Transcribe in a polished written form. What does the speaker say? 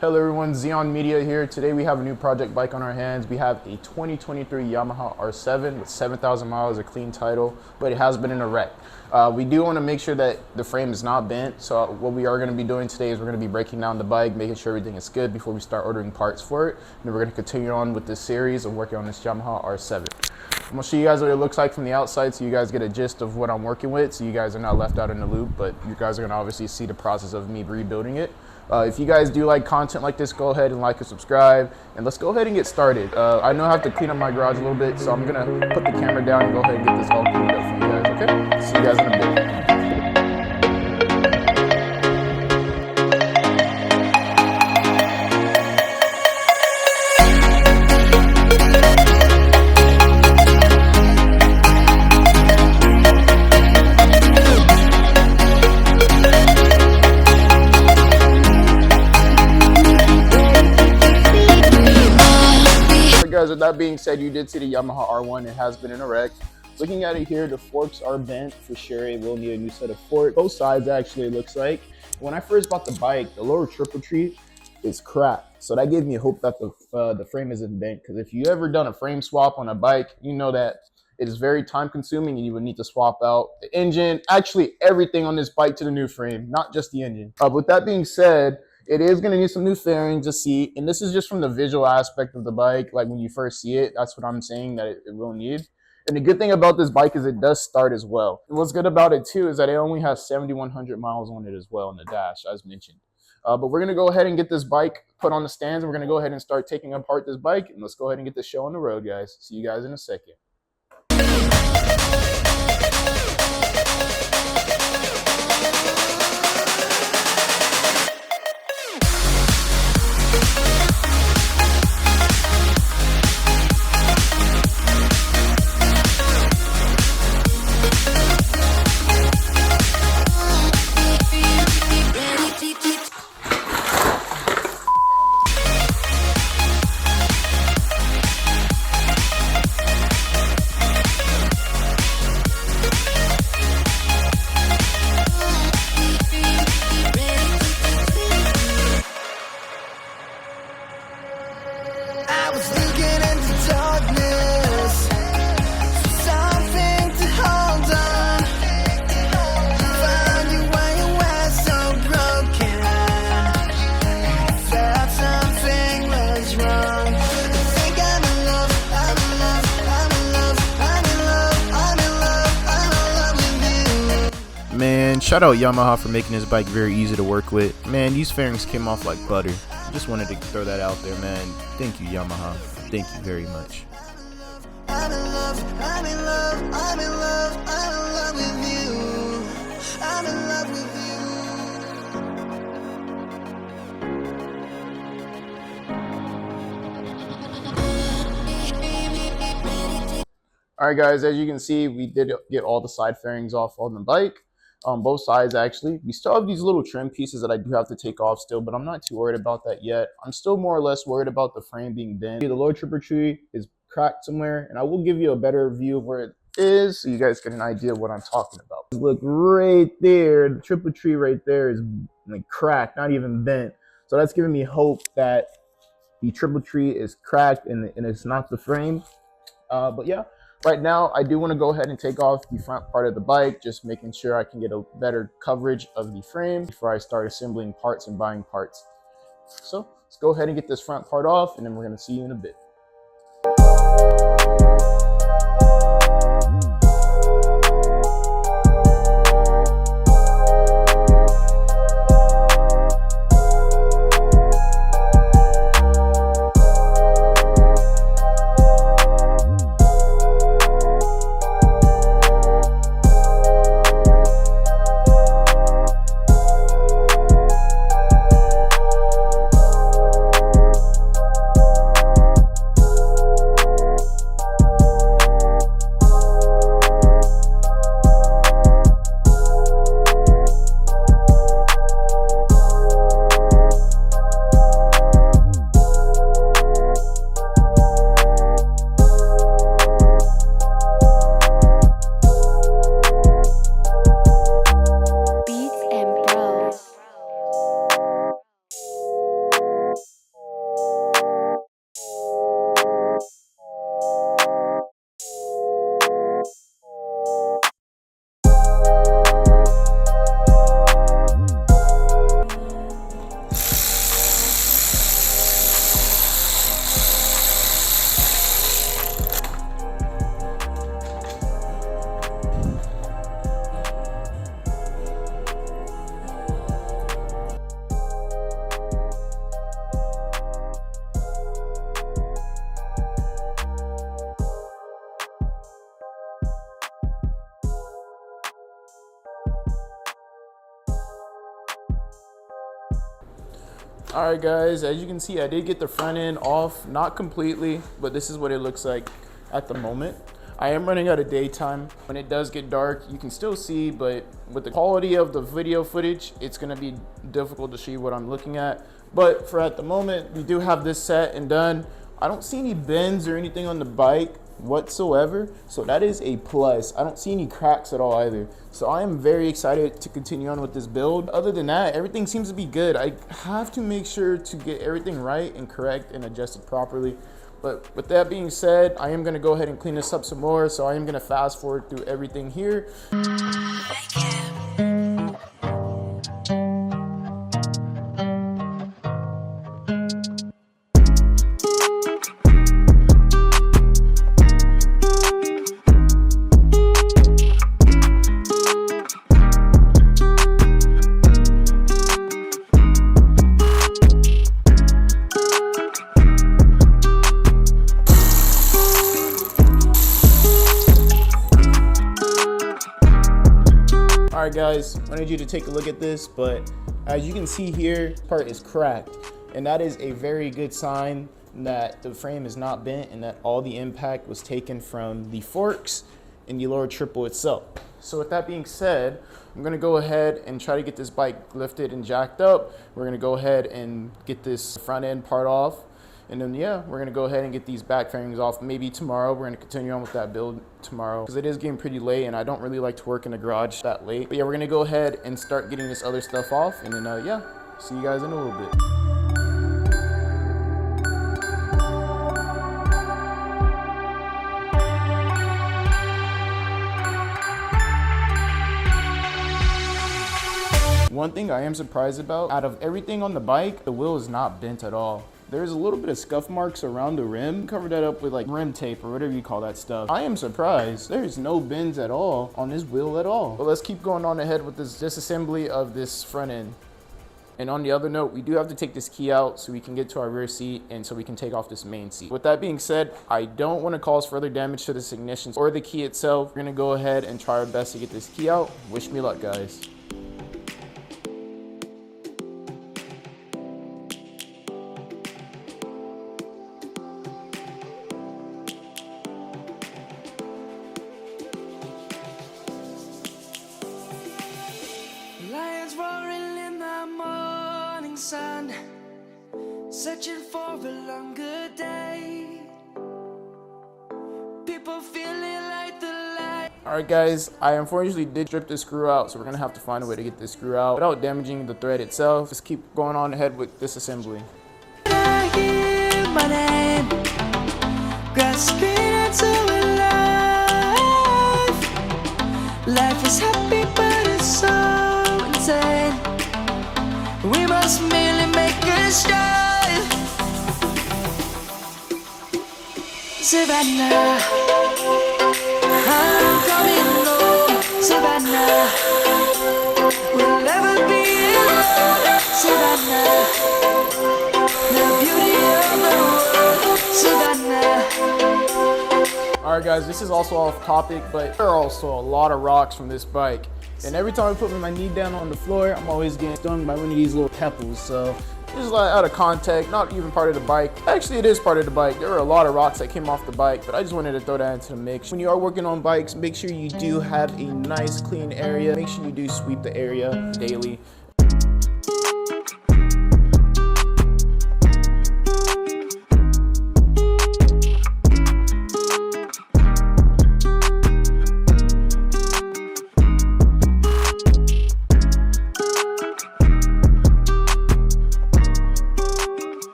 Hello everyone, Xeon Media here. Today we have a new project bike on our hands. We have a 2023 Yamaha R7 with 7,000 miles, a clean title, but it has been in a wreck. We do want to make sure that the frame is not bent. So what we are going to be doing today is we're going to be breaking down the bike, making sure everything is good before we start ordering parts for it. And then we're going to continue on with this series of working on this Yamaha R7. I'm going to show you guys what it looks like from the outside so you guys get a gist of what I'm working with, so you guys are not left out in the loop, but you guys are going to obviously see the process of me rebuilding it. If you guys do like content like this, go ahead and like and subscribe, and let's go ahead and get started. I know I have to clean up my garage a little bit, so I'm gonna put the camera down and go ahead and get this all cleaned up for you guys, okay? See you guys in a bit. Guys, with that being said, you did see the Yamaha R1. It has been in a wreck. Looking at it here, the forks are bent for sure. It will need a new set of forks. Both sides actually, it looks like. When I first bought the bike, the lower triple tree is cracked, so that gave me hope that the frame isn't bent, because if you ever done a frame swap on a bike, you know that it is very time consuming and you would need to swap out the engine, actually everything on this bike to the new frame, not just the engine. With that being said, it is going to need some new fairings, a seat, and this is just from the visual aspect of the bike. Like when you first see it, that's what I'm saying that it will need. And the good thing about this bike is it does start as well. And what's good about it too is that it only has 7,100 miles on it as well in the dash, as mentioned. But we're going to go ahead and get this bike put on the stands. We're going to go ahead and start taking apart this bike, and let's go ahead and get this show on the road, guys. See you guys in a second. Man, shout out Yamaha for making this bike very easy to work with. Man, these fairings came off like butter. Just wanted to throw that out there, man. Thank you, Yamaha. Thank you very much. I'm in love, I'm in love, I'm in love, I'm in love with you. I'm in love with you. Alright guys, as you can see, we did get all the side fairings off on the bike. Both sides actually. We still have these little trim pieces that I do have to take off still, but I'm not too worried about that yet. I'm still more or less worried about the frame being bent. The lower triple tree is cracked somewhere, and I will give you a better view of where it is so you guys get an idea of what I'm talking about. Look right there, the triple tree right there is like cracked, not even bent. So that's giving me hope that the triple tree is cracked and it's not the frame. But yeah. Right now, I do want to go ahead and take off the front part of the bike, just making sure I can get a better coverage of the frame before I start assembling parts and buying parts. So let's go ahead and get this front part off, and then we're going to see you in a bit. All right, guys, as you can see, I did get the front end off, not completely, but this is what it looks like at the moment. I am running out of daytime. When it does get dark, you can still see, but with the quality of the video footage, it's gonna be difficult to see what I'm looking at. But for at the moment, we do have this set and done. I don't see any bends or anything on the bike whatsoever, so that is a plus. I don't see any cracks at all either, so I am very excited to continue on with this build. Other than that, everything seems to be good. I have to make sure to get everything right and correct and adjusted properly. But with that being said, I am going to go ahead and clean this up some more, so I am going to fast forward through everything here. All right, guys, I need you to take a look at this, but as you can see here, part is cracked, and that is a very good sign that the frame is not bent and that all the impact was taken from the forks and the lower triple itself. So with that being said, I'm gonna go ahead and try to get this bike lifted and jacked up. We're gonna go ahead and get this front end part off. And then, yeah, we're gonna go ahead and get these back fairings off. Maybe tomorrow, we're gonna continue on with that build tomorrow, because it is getting pretty late and I don't really like to work in the garage that late. But yeah, we're gonna go ahead and start getting this other stuff off. And then, yeah, see you guys in a little bit. One thing I am surprised about, out of everything on the bike, the wheel is not bent at all. There's a little bit of scuff marks around the rim. Cover that up with like rim tape or whatever you call that stuff. I am surprised. There's no bends at all on this wheel at all. But let's keep going on ahead with this disassembly of this front end. And on the other note, we do have to take this key out so we can get to our rear seat and so we can take off this main seat. With that being said, I don't want to cause further damage to this ignition or the key itself. We're gonna go ahead and try our best to get this key out. Wish me luck, guys. Lions roaring in the morning sun, searching for a longer day. People feeling like the light. Alright, guys, I unfortunately did strip this screw out, so we're gonna have to find a way to get this screw out without damaging the thread itself. Just keep going on ahead with disassembly. I hear my name, grasping into life. Life is happy, but it's so insane. We must merely make a strive. Savannah, I'm coming home. Savannah, we'll never be alone. Savannah, the beauty of the world. Savannah. Alright, guys, this is also off topic, but there are also a lot of rocks from this bike. And every time I put my knee down on the floor, I'm always getting stung by one of these little pebbles. So this is like out of context, not even part of the bike. Actually, it is part of the bike. There were a lot of rocks that came off the bike, but I just wanted to throw that into the mix. When you are working on bikes, make sure you do have a nice clean area. Make sure you do sweep the area daily.